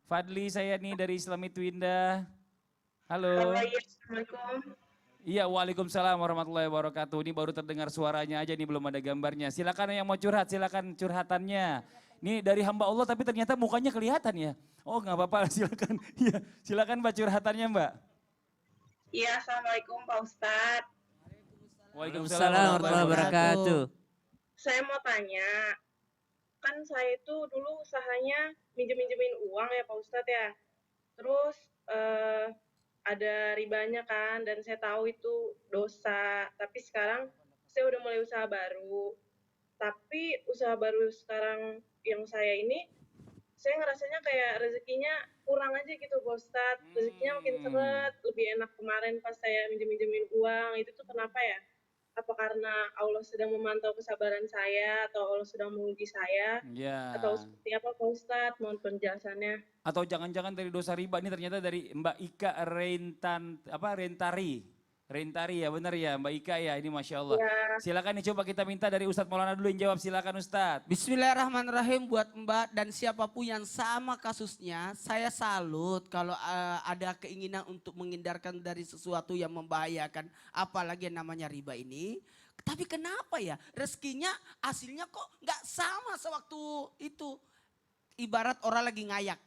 Fadli saya nih dari Islami Twinda. Halo, Halo. iya, Assalamualaikum. Iya, Waalaikumsalam warahmatullahi wabarakatuh. Ini baru terdengar suaranya aja nih, belum ada gambarnya. Silakan yang mau curhat, silakan curhatannya. Ini dari hamba Allah tapi ternyata mukanya kelihatan ya. Oh nggak apa-apa, silakan. Iya, silakan Mbak curhatannya Mbak. Iya, Assalamualaikum Pak Ustadz. Waalaikumsalam Waalaikumsalam warahmatullahi warahmatullahi wabarakatuh. wabarakatuh. Saya mau tanya, kan saya itu dulu usahanya minjem-minjemin uang ya Pak Ustadz ya. Terus eh, ada ribanya kan, dan saya tahu itu dosa. Tapi sekarang saya udah mulai usaha baru. Tapi usaha baru sekarang yang saya ini, saya ngerasanya kayak rezekinya kurang aja gitu Pak Ustadz. Rezekinya makin Hmm. seret, lebih enak kemarin pas saya minjem-minjemin uang. Itu tuh kenapa ya? Apa karena Allah sedang memantau kesabaran saya, atau Allah sedang menguji saya, atau Ya. seperti apa Pak Ustadz? Mohon penjelasannya. Atau jangan-jangan dari dosa riba ini ternyata dari Mbak Ika Rentari. Rentari ya benar ya Mbak Ika ya, ini Masya Allah. Ya, Silakan nih coba kita minta dari Ustadz Maulana dulu yang jawab, silakan Ustadz. Bismillahirrahmanirrahim buat Mbak dan siapapun yang sama kasusnya, saya salut kalau ada keinginan untuk menghindarkan dari sesuatu yang membahayakan, apalagi yang namanya riba ini. Tapi kenapa ya rezekinya hasilnya kok nggak sama sewaktu itu? Ibarat orang lagi ngayak,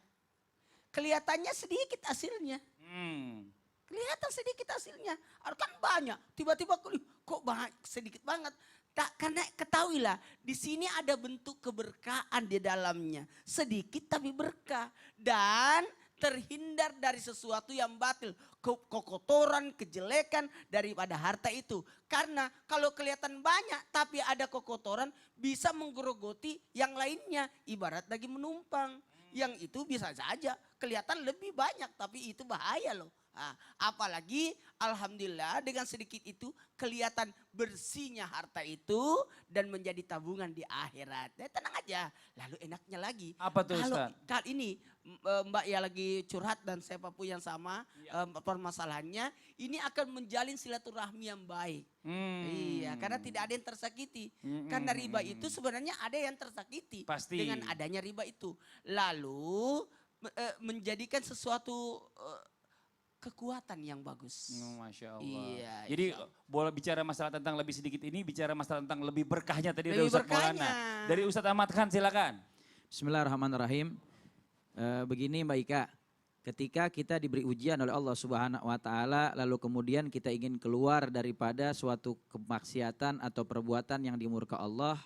kelihatannya sedikit hasilnya. Hmm. Kelihatan sedikit hasilnya. Kan banyak. Tiba-tiba kok banyak, sedikit banget. Tak, karena ketahuilah di sini ada bentuk keberkahan di dalamnya. Sedikit tapi berkah. Dan terhindar dari sesuatu yang batil. Kekotoran, kejelekan daripada harta itu. Karena kalau kelihatan banyak tapi ada kekotoran bisa menggerogoti yang lainnya. Ibarat lagi menumpang. Yang itu bisa saja kelihatan lebih banyak tapi itu bahaya loh. Nah, apalagi alhamdulillah dengan sedikit itu kelihatan bersihnya harta itu dan menjadi tabungan di akhirat. Ya, tenang aja. Lalu enaknya lagi Apa tuh kalau Ustadz? kali ini Mbak ya lagi curhat dan siapapun yang sama permasalahannya ini akan menjalin silaturahmi yang baik. Iya, karena tidak ada yang tersakiti. Karena riba itu sebenarnya ada yang tersakiti Pasti. dengan adanya riba itu. Lalu menjadikan sesuatu kekuatan yang bagus. Masya Allah. Iya. Jadi boleh bicara masalah tentang lebih sedikit ini, bicara masalah tentang lebih berkahnya tadi dari Lebih Ustadz berkahnya. Maulana. Dari Ustadz Ahmad Khan silakan. Bismillahirrahmanirrahim. Begini Mbak Ika, ketika kita diberi ujian oleh Allah Subhanahu wa taala lalu kemudian kita ingin keluar daripada suatu kemaksiatan atau perbuatan yang dimurka Allah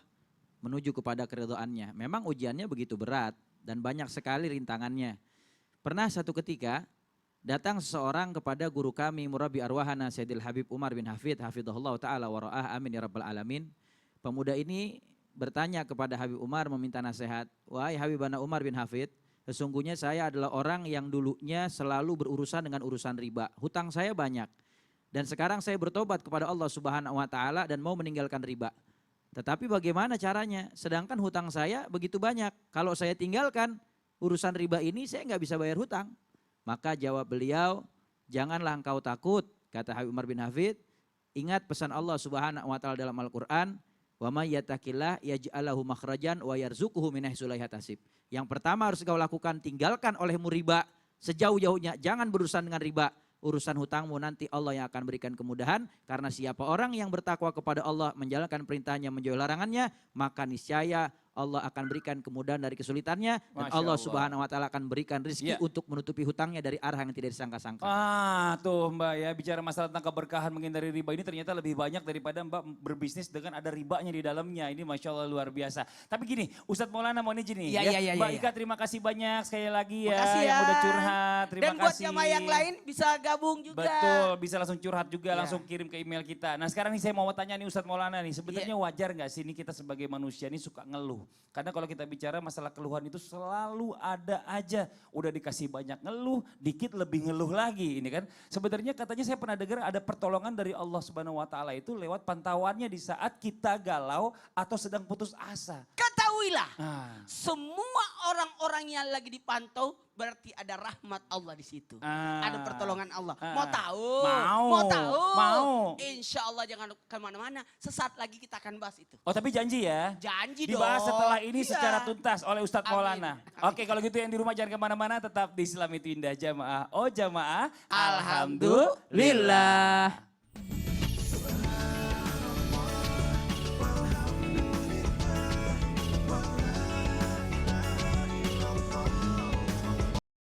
menuju kepada keridhaannya. Memang ujiannya begitu berat dan banyak sekali rintangannya. Pernah satu ketika datang seseorang kepada guru kami murabi arwahana Sayyidil Habib Umar bin Hafid hafizahullah taala wa ra'ah amin ya rabbal alamin. Pemuda ini bertanya kepada Habib Umar meminta nasihat. Wahai Habibana Umar bin Hafid, sesungguhnya saya adalah orang yang dulunya selalu berurusan dengan urusan riba. Hutang saya banyak. Dan sekarang saya bertobat kepada Allah Subhanahu wa taala dan mau meninggalkan riba. Tetapi bagaimana caranya? Sedangkan hutang saya begitu banyak. Kalau saya tinggalkan urusan riba ini saya nggak bisa bayar hutang. Maka jawab beliau, janganlah engkau takut, kata Habib Umar bin Hafid, ingat pesan Allah Subhanahu wa taala dalam Al-Qur'an, wa may yattaqillah yaj'al lahu makhrajan wa yarzuquhu min haitsu la yahtasib. Yang pertama harus kau lakukan, tinggalkan olehmu riba sejauh-jauhnya, jangan berurusan dengan riba. Urusan hutangmu nanti Allah yang akan berikan kemudahan, karena siapa orang yang bertakwa kepada Allah, menjalankan perintahnya, menjauhi larangannya, maka niscaya Allah akan berikan kemudahan dari kesulitannya dan Masya Allah Allah. Subhanahu wa taala akan berikan rezeki Ya. untuk menutupi hutangnya dari arah yang tidak disangka-sangka. Tuh Mbak ya, bicara masalah tentang keberkahan menghindari riba ini ternyata lebih banyak daripada Mbak berbisnis dengan ada ribanya di dalamnya. Ini Masya Allah luar biasa. Tapi gini, Ustadz Maulana mau izin nih Iya, ya. iya, iya, Mbak iya. Ika terima kasih banyak sekali lagi ya Makasih yang ya. udah curhat. Terima Dan buat kasih. jamaah yang lain bisa gabung juga. Betul, bisa langsung curhat juga, Ya. langsung kirim ke email kita. Nah sekarang nih saya mau tanya nih Ustadz Maulana nih, sebenarnya wajar nggak sih ini kita sebagai manusia ini suka ngeluh? Karena kalau kita bicara masalah keluhan itu selalu ada aja. Udah dikasih banyak ngeluh, dikit lebih ngeluh lagi ini kan. Sebenarnya katanya saya pernah dengar ada pertolongan dari Allah Subhanahu wa taala itu lewat pantauannya di saat kita galau atau sedang putus asa. Ketahui ketahuilah Ah. semua orang-orang yang lagi dipantau berarti ada rahmat Allah di situ. Ah. Ada pertolongan Allah. Ah. Mau tahu? Mau. tahu? Mau. Insya Allah jangan kemana-mana. Sesaat lagi kita akan bahas itu. Oh tapi janji ya? Janji Dibahas dong. setelah ini Iya. secara tuntas oleh Ustadz Amin. Maulana. Amin. Oke kalau gitu yang di rumah jangan kemana-mana, tetap di Islam itu Indah Jamaah. Oh jamaah. Alhamdulillah.